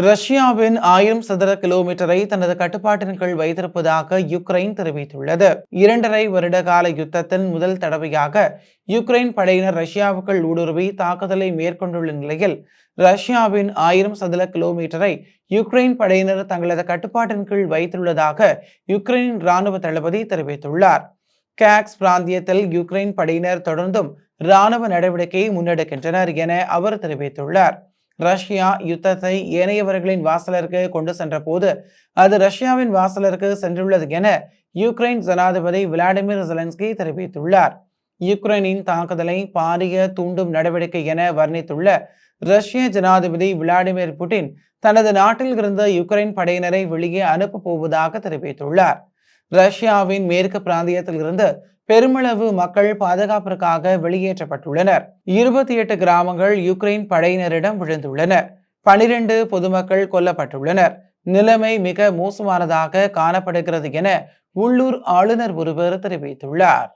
ரஷ்யாவின் 1000 சதுர கிலோமீட்டரை தனது கட்டுப்பாட்டின் கீழ் வைத்திருப்பதாக யுக்ரைன் தெரிவித்துள்ளது. 2.5 வருட கால யுத்தத்தின் முதல் தடவையாக யுக்ரைன் படையினர் ரஷ்யாவுக்குள் ஊடுருவி தாக்குதலை மேற்கொண்டுள்ள நிலையில், ரஷ்யாவின் 1000 சதுர கிலோமீட்டரை யுக்ரைன் படையினர் தங்களது கட்டுப்பாட்டின் கீழ் வைத்துள்ளதாக யுக்ரைன் ராணுவ தளபதி தெரிவித்துள்ளார். கேக்ஸ் பிராந்தியத்தில் யுக்ரைன் படையினர் தொடர்ந்தும் ராணுவ நடவடிக்கையை முன்னெடுக்கின்றனர் என அவர் தெரிவித்துள்ளார். ரஷ்யா யுத்தத்தை ஏனையவர்களின் வாசலருக்கு கொண்டு சென்ற போது அது ரஷ்யாவின் வாசலருக்கு சென்றுள்ளது என யுக்ரைன் ஜனாதிபதி விளாடிமிர் ஜெலன்ஸ்கி தெரிவித்துள்ளார். யுக்ரைனின் தாக்குதலை பாரிய தூண்டும் நடவடிக்கை என வர்ணித்துள்ள ரஷ்ய ஜனாதிபதி விளாடிமிர் புட்டின் தனது நாட்டில் இருந்த யுக்ரைன் படையினரை வெளியே அனுப்ப போவதாக தெரிவித்துள்ளார். ரஷ்யாவின் மேற்கு பிராந்தியத்தில் இருந்து பெருமளவு மக்கள் பாதுகாப்பிற்காக வெளியேற்றப்பட்டுள்ளனர். 28 கிராமங்கள் யுக்ரைன் படையினரிடம் விழுந்துள்ளன. 12 பொதுமக்கள் கொல்லப்பட்டுள்ளனர். நிலைமை மிக மோசமானதாக காணப்படுகிறது என உள்ளூர் ஆளுநர் ஒருவர் தெரிவித்துள்ளார்.